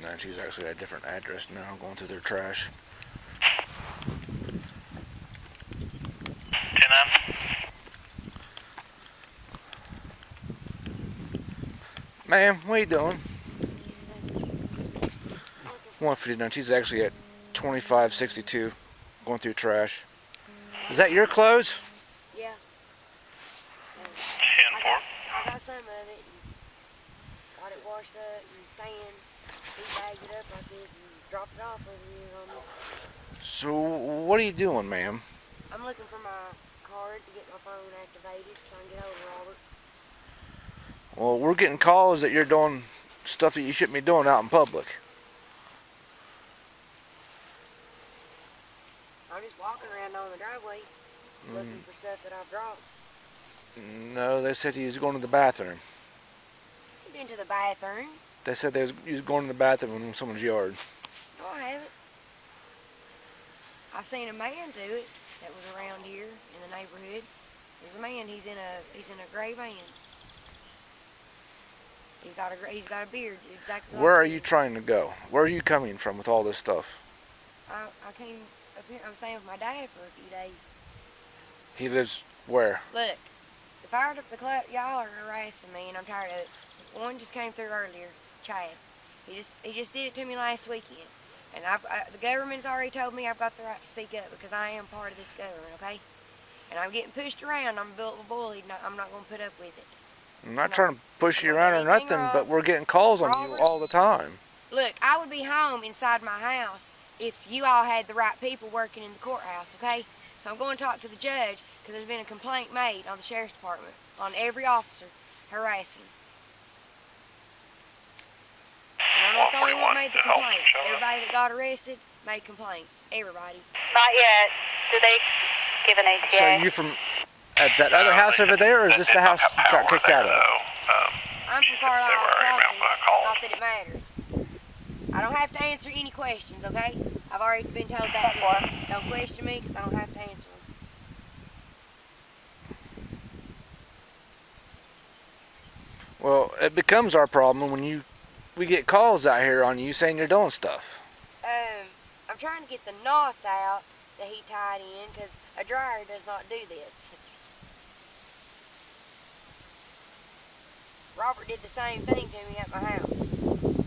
59. She's actually at a different address now, going through their trash. 10-9. Ma'am, what are you doing? 159. She's actually at 2562, going through trash. Is that your clothes? Yeah. 10-4. I got some of it and got it washed up and stained. He bagged it up like this and dropped it off over here on me. So, what are you doing, ma'am? I'm looking for my card to get my phone activated so I can get hold of Robert. Well, we're getting calls that you're doing stuff that you shouldn't be doing out in public. I'm just walking around on the driveway looking for stuff that I've dropped. No, they said he was going to the bathroom. I've been to the bathroom. They said he was going to the bathroom in someone's yard. No, I haven't. I've seen a man do it that was around here in the neighborhood. There's a man. He's in a gray van. He's got a beard exactly. Where like are you trying to go? Where are you coming from with all this stuff? I came up here. I was staying with my dad for a few days. He lives where? Look, the fire the club, y'all are harassing me, and I'm tired of it. One just came through earlier, Chad. He just did it to me last weekend, and the government's already told me I've got the right to speak up because I am part of this government, okay? And I'm getting pushed around. I'm bullied. I'm not going to put up with it. I'm not trying to push you around or nothing, but we're getting calls on you all the time. Look, I would be home inside my house if you all had the right people working in the courthouse, okay? So I'm going to talk to the judge because there's been a complaint made on the sheriff's department on every officer harassing. And I'm not the only one that made the complaint. Everybody that got arrested made complaints. Everybody. Not yet. Did they give an ATA? So you from at that other house over there, or is this the house you got kicked out of? I'm from Carlisle Crossing. Not that it matters. I don't have to answer any questions, okay? I've already been told that. Don't question me because I don't have to answer them. Well, it becomes our problem when we get calls out here on you saying you're doing stuff. I'm trying to get the knots out that he tied in because a dryer does not do this. Robert did the same thing to me at my house.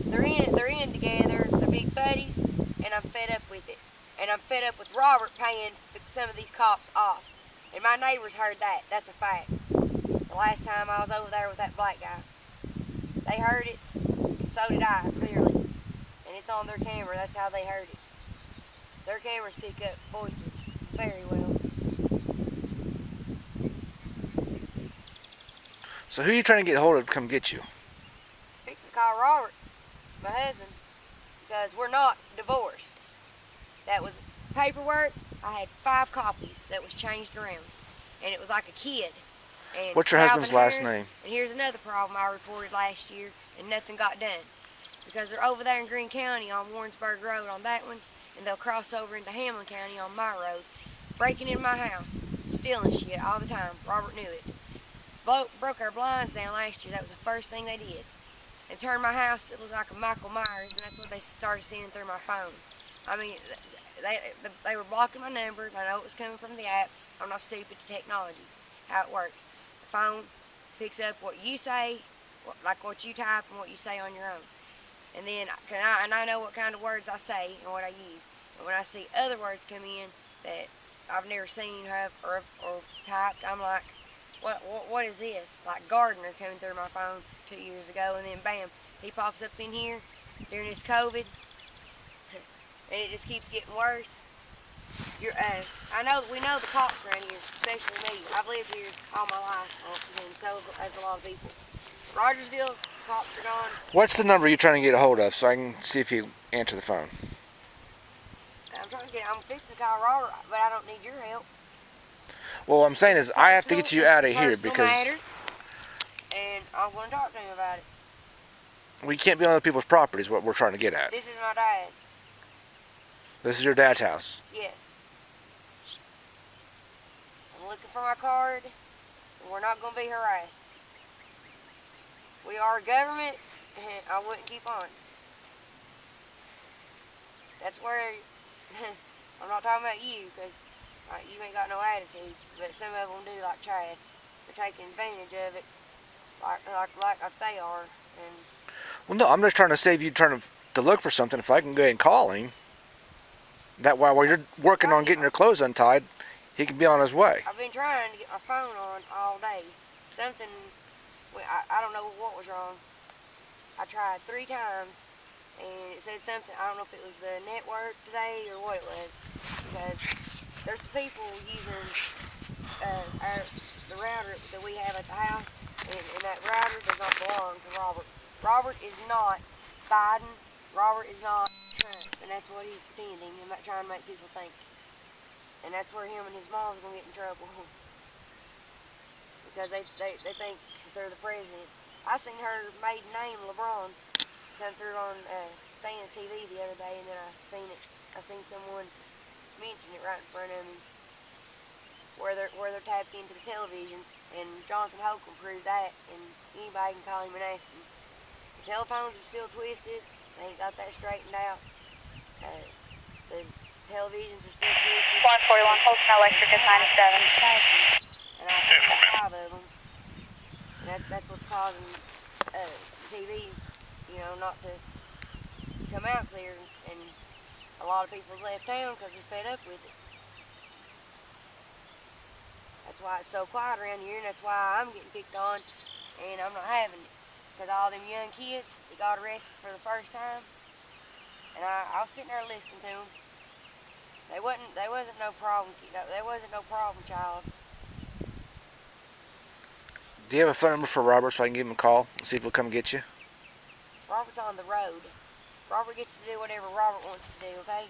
They're in together, they're big buddies, and I'm fed up with it. And I'm fed up with Robert paying some of these cops off. And my neighbors heard that. That's a fact. The last time I was over there with that black guy. They heard it, and so did I, clearly. And it's on their camera, that's how they heard it. Their cameras pick up voices very well. So who are you trying to get hold of to come get you? Fixing to call Robert, my husband, because we're not divorced. That was paperwork. I had 5 copies that was changed around, and it was like a kid. And What's your husband's last name? And here's another problem I reported last year, and nothing got done. Because they're over there in Greene County on Warrensburg Road on that one, and they'll cross over into Hamblen County on my road, breaking in my house, stealing shit all the time. Robert knew it. Broke our blinds down last year. That was the first thing they did. And turned my house, it was like a Michael Myers, and that's what they started seeing through my phone. I mean, they were blocking my number. I know it was coming from the apps. I'm not stupid to technology, how it works. The phone picks up what you say, like what you type and what you say on your own. And then I know what kind of words I say and what I use. And when I see other words come in that I've never seen or typed, I'm like, what is this? Like Gardner coming through my phone 2 years ago, and then bam, he pops up in here during this COVID, and it just keeps getting worse. I know we know the cops around here, especially me. I've lived here all my life, and so has a lot of people. Rogersville, cops are gone. What's the number you're trying to get a hold of so I can see if you answer the phone? I'm fixing to call Robert, but I don't need your help. Well, what I'm saying is I have to get you out of here because matter, and I'm going to talk to him about it. We can't be on other people's property is what we're trying to get at. This is my dad. This is your dad's house? Yes. I'm looking for my card, and we're not going to be harassed. We are a government, and I wouldn't keep on. that's where I'm not talking about you, because you ain't got no attitude, but some of them do, like Chad. They're taking advantage of it like they are. And Well, no, I'm just trying to save you trying to look for something. If I can go ahead and call him, that way while you're working on getting your clothes untied, he can be on his way. I've been trying to get my phone on all day. Something, I don't know what was wrong. I tried 3 times, and it said something. I don't know if it was the network today or what it was, because there's some people using the router that we have at the house, and that router does not belong to Robert. Robert is not Biden. Robert is not Trump, and that's what he's pretending and trying to make people think. And that's where him and his mom's gonna get in trouble, because they think they're the president. I seen her maiden name, LeBron, come through on Stan's TV the other day, and then I seen someone mention it right in front of me, where they're tapped into the televisions, and Jonathan Holcomb proved that, and anybody can call him and ask him. The telephones are still twisted. They ain't got that straightened out. The televisions are still twisted. 141, Holton Electric is 97. And I found 5 of them. And that's what's causing the TV, not to come out clear. And a lot of people's left town because they're fed up with it. That's why it's so quiet around here, and that's why I'm getting picked on, and I'm not having it. Because all them young kids that got arrested for the first time, and I was sitting there listening to them. They wasn't no problem. They wasn't no problem child. Do you have a phone number for Robert so I can give him a call and see if he'll come get you? Robert's on the road. Robert gets to do whatever Robert wants to do, okay?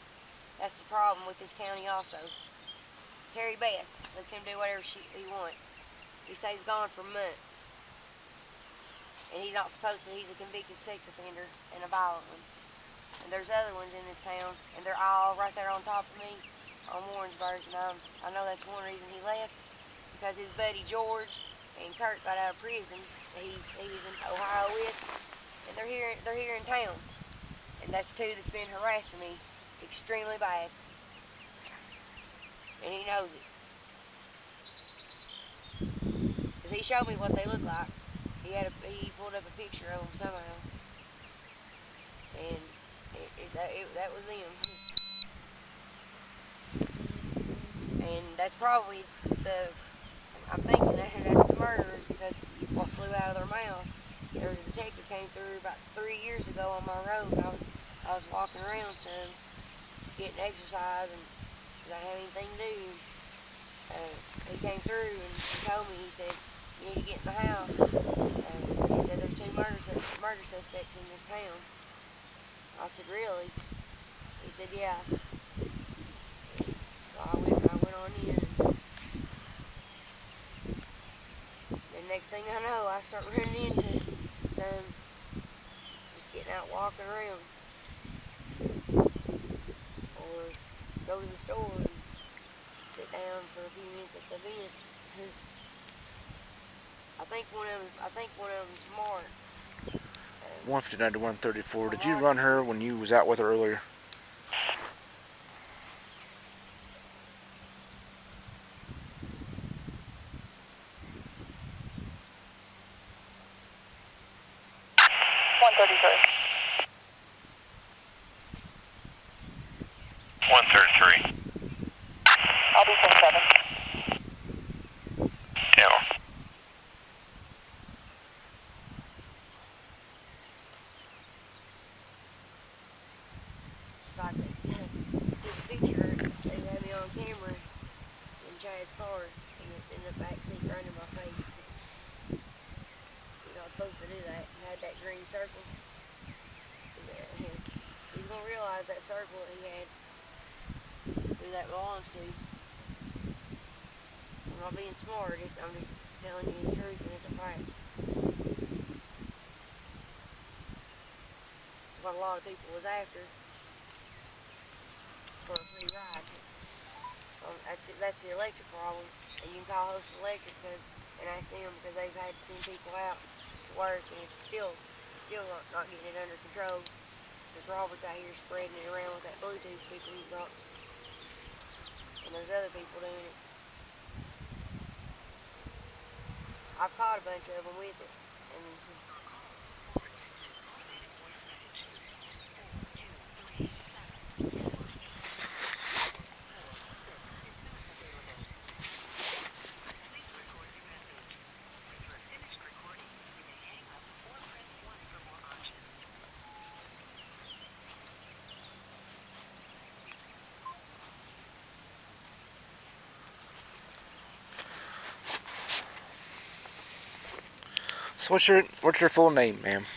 That's the problem with this county also. Carrie Beth lets him do whatever he wants. He stays gone for months. And he's not supposed to. He's a convicted sex offender and a violent one. And there's other ones in this town, and they're all right there on top of me on Warrensburg. And I know that's one reason he left, because his buddy George and Kurt got out of prison that he was in Ohio with, and they're here in town. And that's 2 that's been harassing me extremely bad. And he knows it. Because he showed me what they look like. He pulled up a picture of them somehow. And that was them. And that's probably I'm thinking that's the murderers, because what flew out of their mouth. There was a detective came through about 3 years ago on my road, and I was walking around some, just getting exercise, and I didn't have anything to do. He came through and he told me, he said, "You need to get in the house." He said, "There's 2 murder suspects in this town." I said, "Really?" He said, "Yeah." So I went on in. The next thing I know, I start running into some, just getting out walking around. Or go to the store and sit down for a few minutes at the bench. I think one of them's Mark. 159 to 134. Did you run her when you was out with her earlier? I'll be 7. Yeah. It's like they took a picture, they had me on camera in Chad's car in the back seat right in my face. You're not supposed to do that. And had that green circle. He's gonna realize that circle that he had, who that belongs to. I'm not being smart, I'm just telling you the truth, and it's a fact. It's what a lot of people was after, for a free ride. That's the electric problem, and you can call Host Electric and ask them, because they've had to send people out to work, and it's still not getting it under control. Because Robert's out here spreading it around with that Bluetooth speaker he's got. And there's other people doing it. I've caught a bunch of them with it. And So what's your full name, ma'am?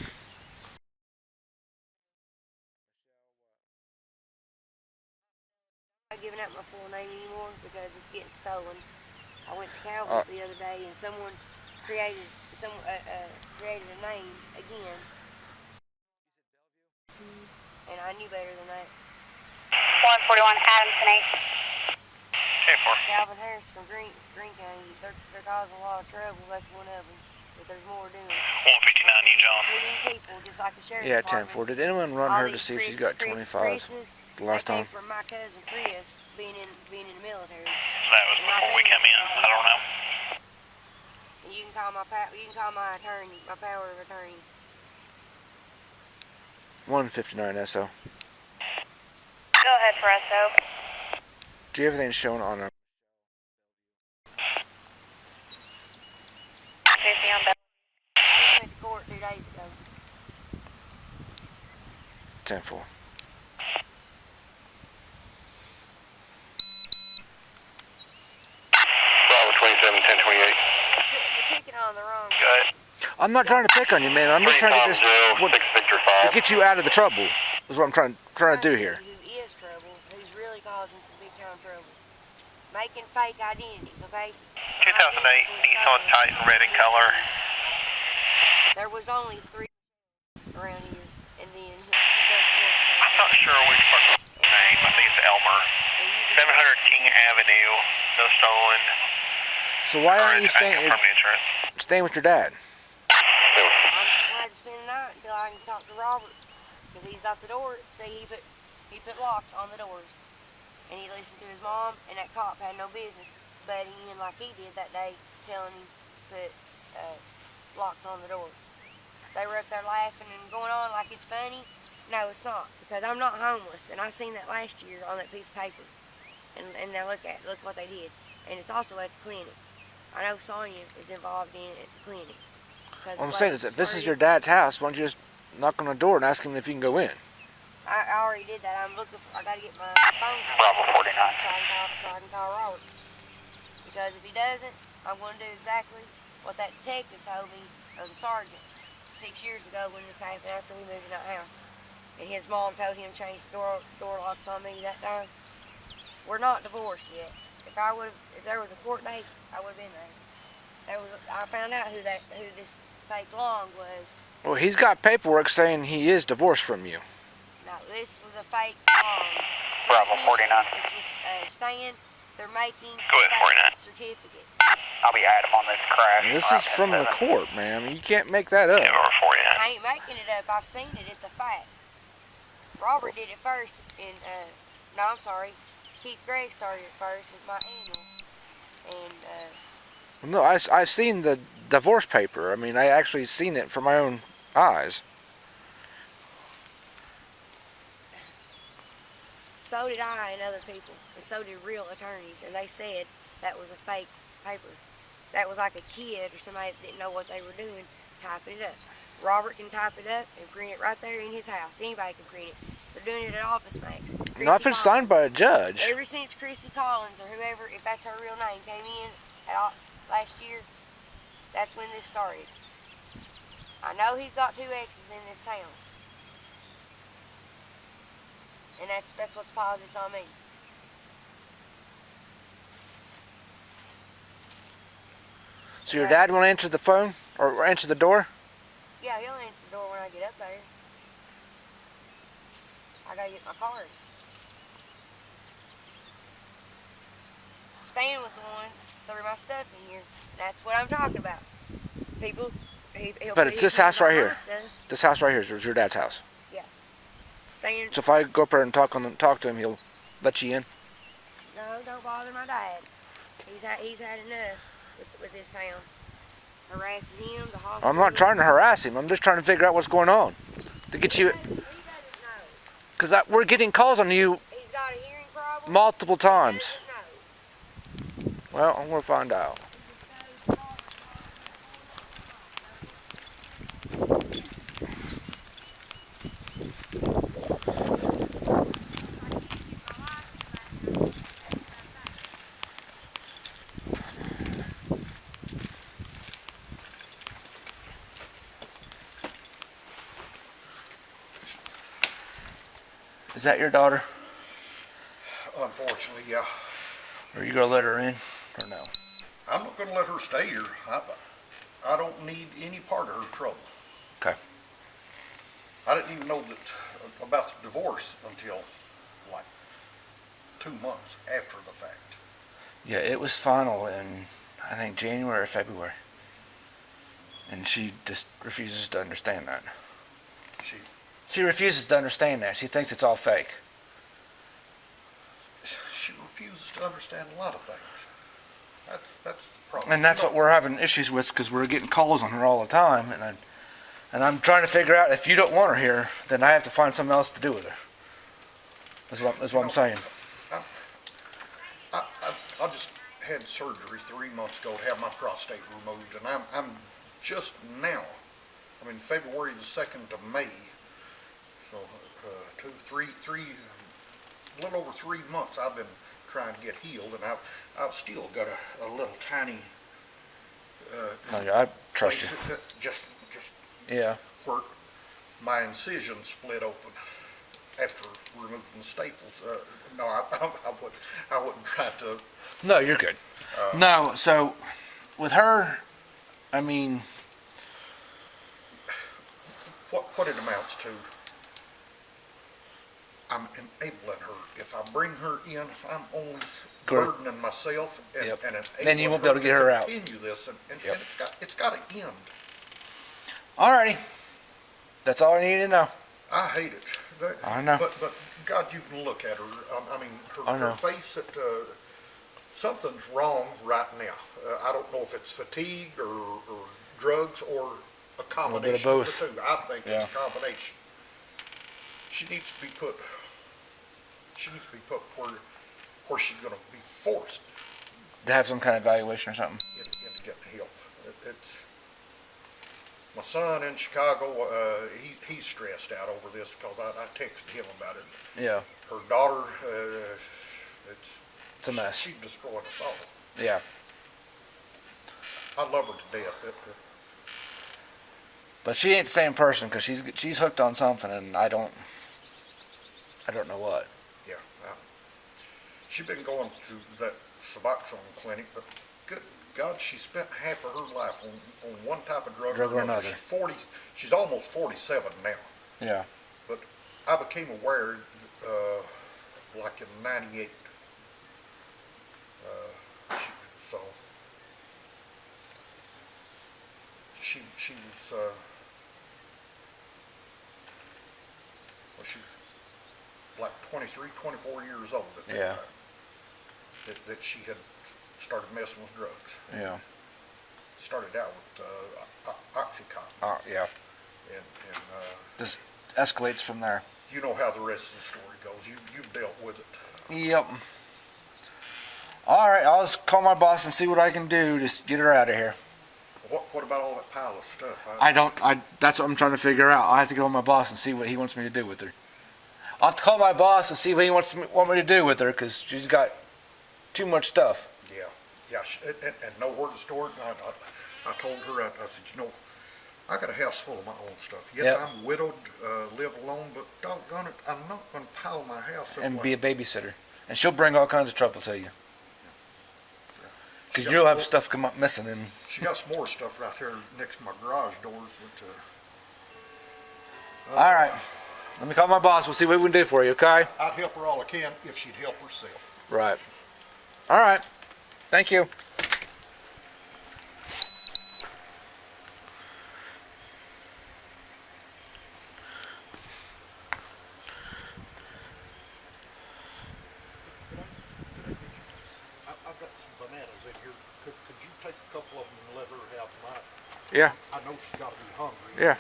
I'm not giving out my full name anymore because it's getting stolen. I went to Calvin's the other day and someone created a name again. And I knew better than that. 141 Adamson 8. Calvin Harris from Green County, they're causing a lot of trouble. That's one of them. But there's more doing it. 159 you, John. Too many people, just like the sheriff's Yeah, department. 10-4. Did anyone run All her to these see if she's Chris's, got 25 the last that time? came from my cousin Chris being in the military. That was before we come in. I don't know. And you can call my attorney, my power of attorney. 159 SO. Go ahead for SO. Do you have everything shown on her? 50 on Bell. I just went to court 2 days ago. 10-4. Bravo 27, 1028. You're picking on the wrong. Go ahead. I'm not trying to pick on you, man. I'm just trying to get this what, 6 Victor to 5. get you out of the trouble. Is what I'm trying to do here. Who is trouble? Who's really causing some big time trouble? Making fake identities, okay? 2008 Nissan Titan red in color. There was only 3 around here, and then I'm not sure which person's name. I think it's Elmer. 700 King Avenue. No stolen. So why aren't you Current active permanent insurance. staying with your dad? I'm glad to spend the night until I can talk to Robert, because he's got the door. See, he put locks on the doors, and he listened to his mom, and that cop had no business butting in like he did that day, telling him to put locks on the door. They were up there laughing and going on like it's funny. No, it's not, because I'm not homeless, and I seen that last year on that piece of paper. And now look what they did, and it's also at the clinic. I know Sonia is involved in it at the clinic. What I'm saying is, if this is your dad's house, why don't you just knock on the door and ask him if you can go in? I already did that. I gotta get my phone Bravo 49. so I can call Robert. Because if he doesn't, I'm gonna do exactly what that detective told me, or the sergeant, 6 years ago when this happened after we moved in that house. And his mom told him to change the door locks on me that time. We're not divorced yet. If there was a court date, I would have been there. I found out who this fake long was. Well, he's got paperwork saying he is divorced from you. No, this was a fake long. Bravo 49. It was Stan. They're making Go ahead, 49. certificates. I'll be Adam on this crash. This is from the court, ma'am. You can't make that up. Yeah, over 49. I ain't making it up. I've seen it. It's a fact. Robert did it first Keith Gregg started it first with my annual. And, No, I've seen the divorce paper. I mean, I actually seen it from my own eyes. so did I and other people. And so did real attorneys. And they said that was a fake paper. That was like a kid or somebody that didn't know what they were doing typing it up. Robert can type it up and print it right there in his house. Anybody can print it. They're doing it at Office Max. Not if it's signed by a judge. Ever since Chrissy Collins or whoever, if that's her real name, came in last year, that's when this started. I know he's got 2 exes in this town. And that's what's paused this on me. So your dad won't answer the phone or answer the door? Yeah, he'll answer the door when I get up there. I gotta get my card. Stan was the one that threw my stuff in here. That's what I'm talking about. People, But it's this house right here. This house right here is your dad's house. Yeah. Staying. So if I go up there and talk to him, he'll let you in. No, don't bother my dad. He's had enough with this town. Harassing him, the hospital. I'm not trying to harass him. I'm just trying to figure out what's going on to get you. He doesn't know. Because we're getting calls on you He's got a hearing problem. multiple He times. doesn't know. Well, I'm gonna find out. Is that your daughter? Unfortunately, yeah. Are you gonna let her in, or no? I'm not gonna let her stay here. I don't need any part of her trouble. Okay. I didn't even know that about the divorce until like 2 months after the fact. Yeah, it was final in, I think, January or February. And she just refuses to understand that. She refuses to understand that. She thinks it's all fake. She refuses to understand a lot of things. That's the problem. And that's what we're having issues with, because we're getting calls on her all the time. And I'm trying to figure out, if you don't want her here, then I have to find something else to do with her. That's what I'm saying. I just had surgery 3 months ago to have my prostate removed, and I'm just now, I mean, February the 2nd of May, so a little over 3 months I've been trying to get healed, and I've still got a little tiny No, yeah, I trust you. place that just Yeah. where my incision split open after removing the staples. No, I wouldn't try to. No, you're good. No, so with her, I mean, What it amounts to, I'm enabling her. If I bring her in, I'm only Correct. burdening myself and, Yep. and Then you won't be able to get her out. Continue this, and Yep. it's got to end. alrighty. That's all I need to know. I hate it. I know. But God, you can look at her. I mean, I know. her face. Something's wrong right now. I don't know if it's fatigue or drugs or a combination both. of the two. I think Yeah. it's a combination. She needs to be put. She needs to be put where she's going to be forced To have some kind of evaluation or something. into getting help. It's my son in Chicago. He's stressed out over this because I texted him about it. Yeah. Her daughter. It's a mess. She's destroying us all. Yeah. I love her to death. But she ain't the same person, because she's hooked on something, and I don't know what. Yeah. She's been going to that Suboxone clinic, but good God, she spent half of her life on one type of drug Drug or another. She's almost 47 now. Yeah. But I became aware, like in '98. So she was, well, she like 23, 24 years old at that Yeah. time. That she had started messing with drugs. Yeah. Started out with Oxycontin, Yeah. and Just escalates from there. you know how the rest of the story goes. You've dealt with it. Yep. Alright, I'll just call my boss and see what I can do to get her out of here. What about all that pile of stuff? That's what I'm trying to figure out. I have to go to my boss and see what he wants me to do with her. I'll have to call my boss and see what he want me to do with her, because she's got too much stuff. Yeah, and know where to store it. I told her, I said, I got a house full of my own stuff. Yes, Yep. I'm widowed, live alone, but doggone it, I'm not going to pile my house up. And be a babysitter. And she'll bring all kinds of trouble to you. She Because got you'll some have more- stuff come up missing. And She got some more stuff right there next to my garage doors, but alright. Let me call my boss. We'll see what we can do for you, okay? I'd help her all I can if she'd help herself. Right. Alright. Thank you. Yeah. I know she's gotta be hungry. Yeah.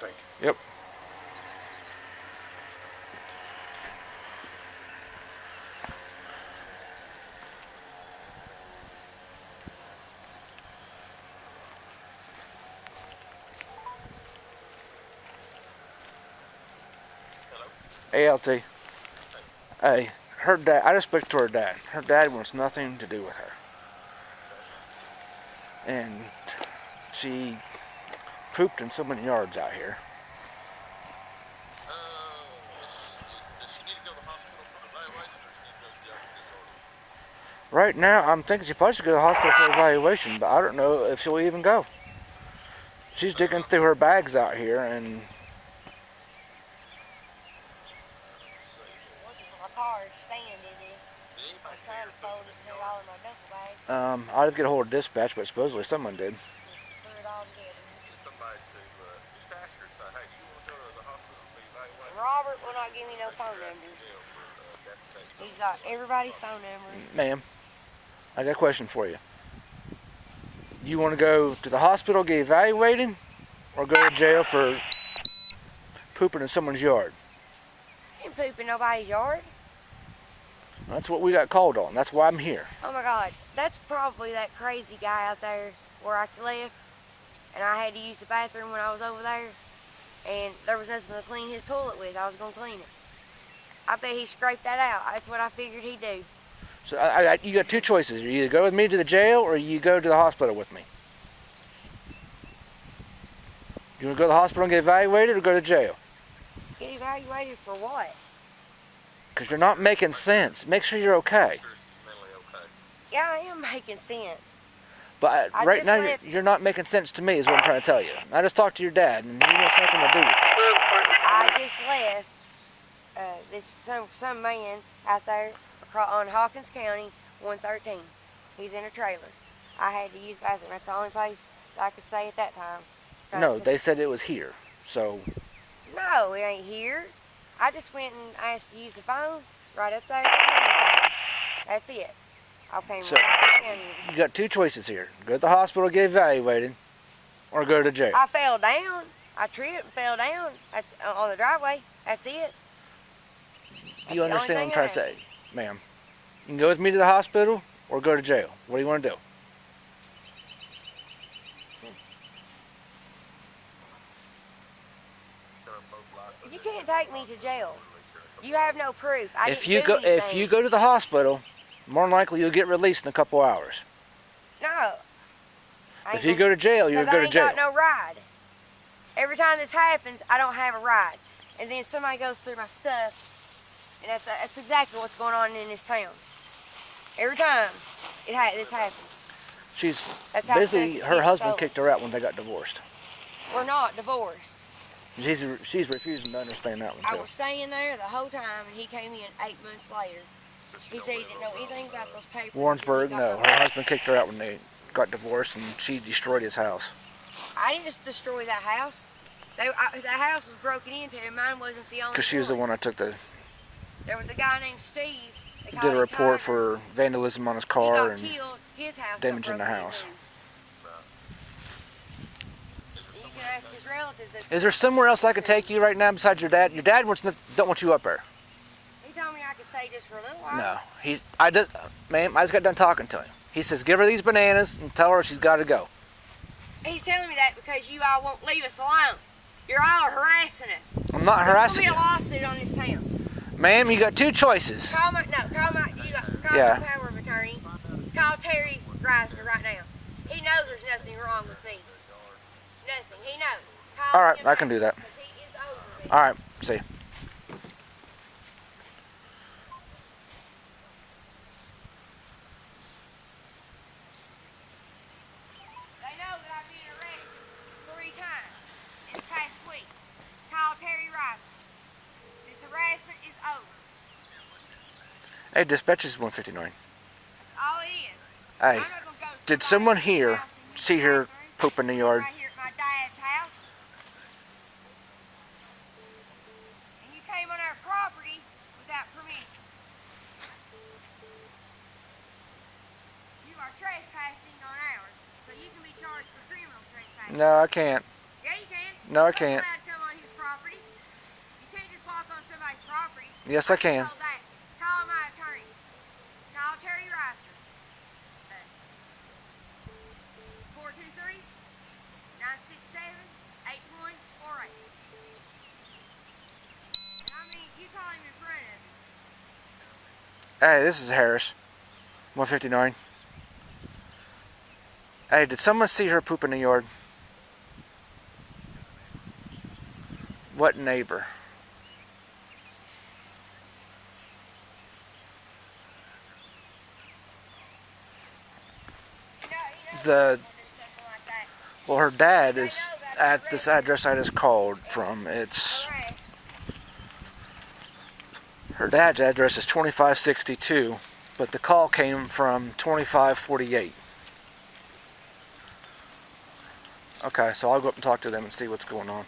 Thank you. Yep. ALT. Hey, her dad, I just spoke to her dad. Her dad wants nothing to do with her. And she pooped in so many yards out here. Does she need to go to the hospital for evaluation, or she needs to go to jail? Right now, I'm thinking she probably should go to the hospital for evaluation, but I don't know if she'll even go. She's digging through her bags out here, and Look at my car stand it is. Did I anybody was see trying her to fold it and put it all in my duffel bag. I'd have to get a hold of dispatch, but supposedly someone did. Just put it all together. get somebody to just ask her, say, hey, do you want to go to the hospital and be evaluated? Robert will not give me no phone numbers. Jail for deputy. He's got everybody's phone number. Ma'am, I got a question for you. You want to go to the hospital, get evaluated, or go to jail for pooping in someone's yard? I didn't poop in nobody's yard. That's what we got called on. That's why I'm here. Oh my God, that's probably that crazy guy out there where I left, and I had to use the bathroom when I was over there, and there was nothing to clean his toilet with. I was gonna clean it. I bet he scraped that out. That's what I figured he'd do. So you got two choices. You either go with me to the jail, or you go to the hospital with me. You want to go to the hospital and get evaluated, or go to jail? Get evaluated for what? Because you're not making sense. Make sure you're okay. Sure she's mentally okay. Yeah, I am making sense. But I right just now, left. you're not making sense to me, is what I'm trying to tell you. I just talked to your dad, and he wants nothing to do with it. I just left this some man out there on Hawkins County 113. He's in a trailer. I had to use the bathroom. That's the only place that I could stay at that time. No, they said it was here. So, No, it ain't here. I just went and asked to use the phone right up there at the man's house. That's it. I came So- right down here. you got two choices here. Go to the hospital, get evaluated, or go to jail. I fell down. I tripped and fell down. That's on the driveway. That's it. Do you That's the understand what only I'm trying to thing say? Ma'am, you can go with me to the hospital, or go to jail. What do you want to do? They're both live. You can't take me to jail. You have no proof. I If didn't you do go, anything. if you go to the hospital, more than likely you'll get released in a couple hours. No. If you go to jail, you'll Because go I to ain't jail. got no ride. Every time this happens, I don't have a ride. And then somebody goes through my stuff, and that's exactly what's going on in this town. Every time this happens. She's That's how basically, stuff her gets husband stolen. kicked her out when they got divorced. We're not divorced. She's refusing to understand that one I too. was staying there the whole time, and he came in 8 months later. He said he didn't know anything about those papers. Warrensburg, He got no. my- Her husband kicked her out when they got divorced, and she destroyed his house. I didn't just destroy that house. The house was broken into, and mine wasn't the only Because she was the one that took the There was a guy named Steve. They did called a him report Tiger. for vandalism on his He car got and killed. His house got damaging the broken house. into. You can ask his relatives. That's- Is there somewhere else I could take you right now besides your dad? Your dad don't want you up there. He told me I could stay just for a little while. No, ma'am, I just got done talking to him. He says, give her these bananas and tell her she's got to go. He's telling me that because you all won't leave us alone. You're all harassing us. I'm not harassing There's you. gonna be a lawsuit on this town. Ma'am, you got two choices. Call my Yeah. power of attorney. Call Terry Reisner right now. He knows there's nothing wrong with me. Nothing. He knows. Call All right, him I can do that. because he is over me. All right, see. They know that I've been arrested 3 times in the past week. Hey, dispatch is 159. All it is. Hey, I'm not gonna go to did somebody's someone house here and use see the her bathroom. poop in the yard? Right here at my dad's house. And you came on our property without permission. You are trespassing on ours, so you can be charged for criminal trespassing. No, I can't. Yeah, you can. No, I You're can't. allowed to come on his property. You can't just walk on somebody's property. Yes, I can. Told that. Call my attorney. Call Terry Reister. 423-967-8148. I mean, you call him in front of him. Hey, this is Harris. 159. Hey, did someone see her poop in the yard? What neighbor? The well, her dad is at this address I just called from. It's her dad's address is 2562, but the call came from 2548. Okay, so I'll go up and talk to them and see what's going on.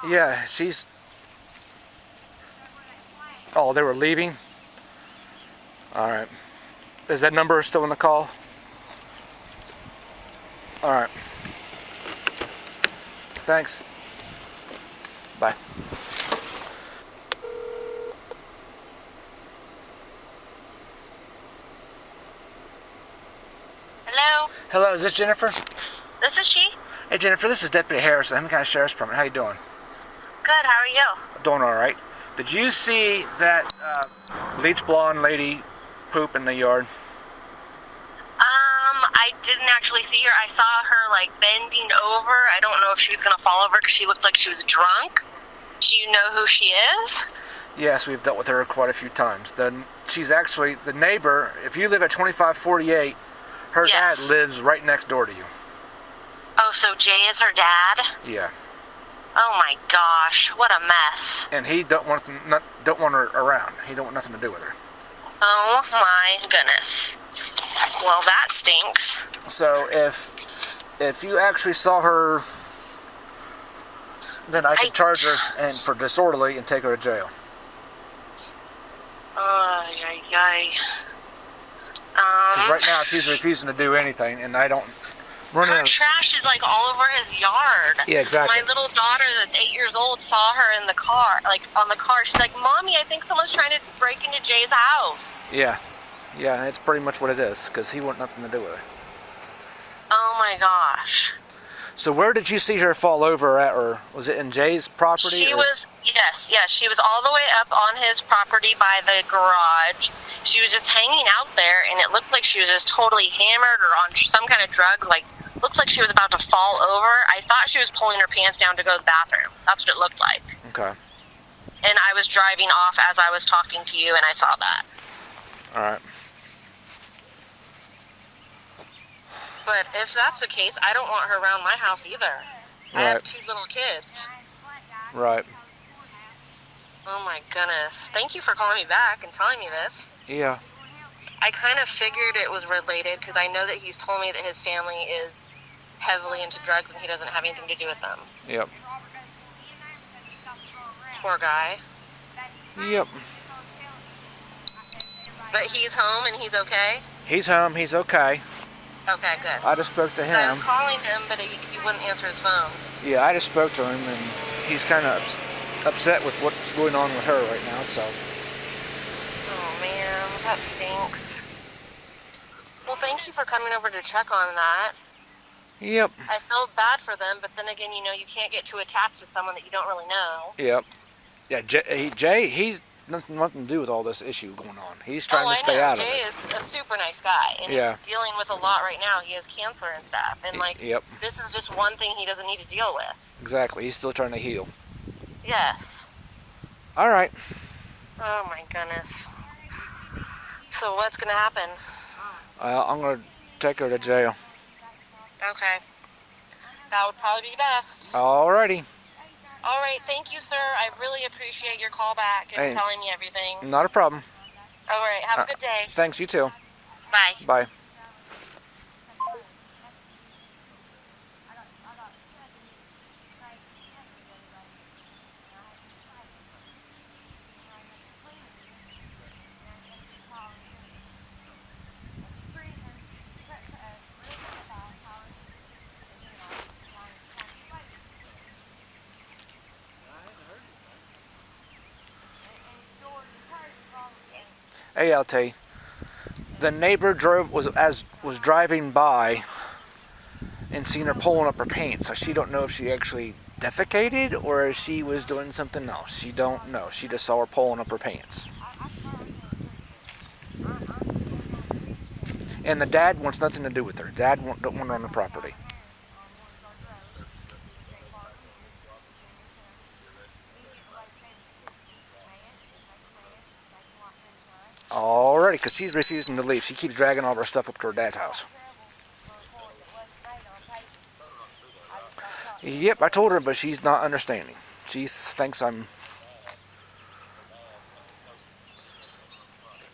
Yeah, she's. Oh, they were leaving? Alright. Is that number still in the call? Alright. Thanks. Bye. Hello, Hello, is this Jennifer? this is she. Hey Jennifer, this is Deputy Harris, Hamblen County Sheriff's Department. How you doing? Good, how are you? Doing alright. Did you see that bleach blonde lady poop in the yard? I didn't actually see her. I saw her like bending over. I don't know if she was gonna fall over because she looked like she was drunk. Do you know who she is? Yes, we've dealt with her quite a few times. She's actually the neighbor. If you live at 2548, her Yes. dad lives right next door to you. Oh, so Jay is her dad? Yeah. Oh my gosh, what a mess. And he don't want her around. He don't want nothing to do with her. Oh my goodness. Well, that stinks. So if you actually saw her, then I can charge her and for disorderly and take her to jail. Because right now she's refusing to do anything, and I don't. Her trash is like all over his yard. Yeah, exactly. My little daughter that's 8 years old saw her in the car, like on the car. She's like, Mommy, I think someone's trying to break into Jay's house. Yeah, it's pretty much what it is, because he want nothing to do with her. Oh my gosh. So where did you see her fall over at, or was it in Jay's property? She or? was, yes, she was all the way up on his property by the garage. She was just hanging out there, and it looked like she was just totally hammered or on some kind of drugs. Like, looks like she was about to fall over. I thought she was pulling her pants down to go to the bathroom. That's what it looked like. Okay. And I was driving off as I was talking to you, and I saw that. All right. But if that's the case, I don't want her around my house either. I have 2 little kids. Right. Oh my goodness. Thank you for calling me back and telling me this. Yeah. I kind of figured it was related because I know that he's told me that his family is heavily into drugs and he doesn't have anything to do with them. Yep. Poor guy. Yep. But he's home and he's okay? He's home. He's okay. Okay, good. I just spoke to I was him. calling him, but he wouldn't answer his phone. Yeah, I just spoke to him, and he's kind of upset with what's going on with her right now. So. Oh man, that stinks. Well, thank you for coming over to check on that. Yep. I feel bad for them, but then again, you can't get too attached to someone that you don't really know. Yep. Yeah, Jay, he's nothing to do with all this issue going on. He's trying to stay out of it. Jay is a super nice guy, and Yeah. he's dealing with a lot right now. He has cancer and stuff, and Yep. this is just one thing he doesn't need to deal with. Exactly. He's still trying to heal. Yes. All right. Oh my goodness. So what's gonna happen? I'm gonna take her to jail. Okay. That would probably be best. Alrighty. All right, thank you, sir. I really appreciate your call back and Hey. telling me everything. Not a problem. All right, have a good day. Thanks, you too. Bye. Bye. Hey, LT. The neighbor was driving by and seen her pulling up her pants. So she don't know if she actually defecated or if she was doing something else. She don't know. She just saw her pulling up her pants. And the dad wants nothing to do with her. Dad don't want her on the property. Alrighty, because she's refusing to leave. She keeps dragging all of her stuff up to her dad's house. Yep, I told her, but she's not understanding. She thinks I'm...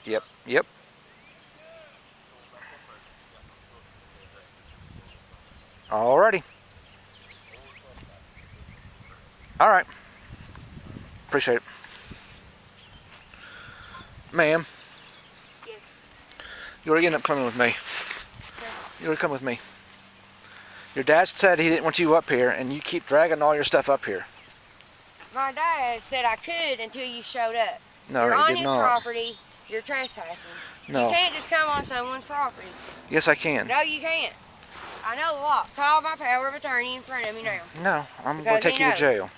Yep. Alrighty. Alright. Appreciate it. Ma'am. Yes. You already end up coming with me. You already come with me. Your dad said he didn't want you up here, and you keep dragging all your stuff up here. My dad said I could until you showed up. No, you're he on did his not. property. You're trespassing. No. You can't just come on someone's property. Yes, I can. No, you can't. I know the law. Call my power of attorney in front of me now. No, I'm going Because to take he you to knows. jail.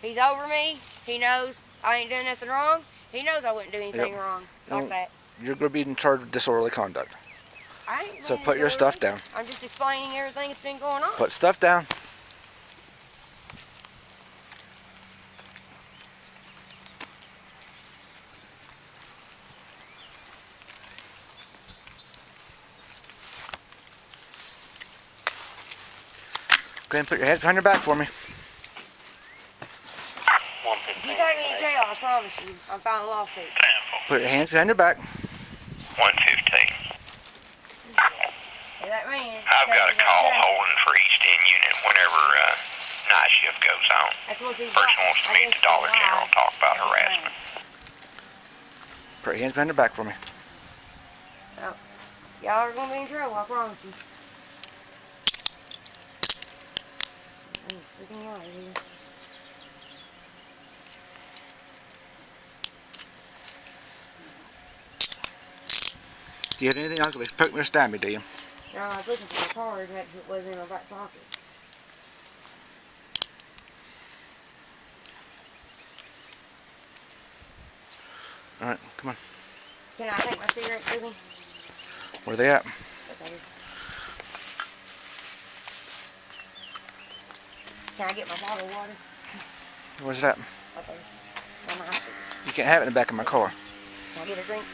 He's over me. He knows I ain't done nothing wrong. He knows I wouldn't do anything Yep. wrong like Yep. that. You're going to be in charge of disorderly conduct. I ain't So being put your stuff disorderly. down. I'm just explaining everything that's been going on. Put stuff down. Go ahead and put your hands behind your back for me. If you take me to jail, I promise you, I'm filing a lawsuit. Put your hands behind your back. 115. And that man. I've got a takes me to call jail. holding for East End Unit whenever night shift goes on. That's what he's Person got. wants to I meet guess the Dollar he's General and talk about lying. harassment. Put your hands behind your back for me. Y'all are gonna be in trouble, I promise you. I'm freaking out of here. Do you have anything else? Poke me or stab me, do you? No, I was looking for my card that was in my back pocket. Alright, come on. Can I take my cigarettes with me? Where are they at? Okay. Can I get my bottle of water? Where's it at? Okay. On my house. You can't have it in the back of my car. Can I get a drink?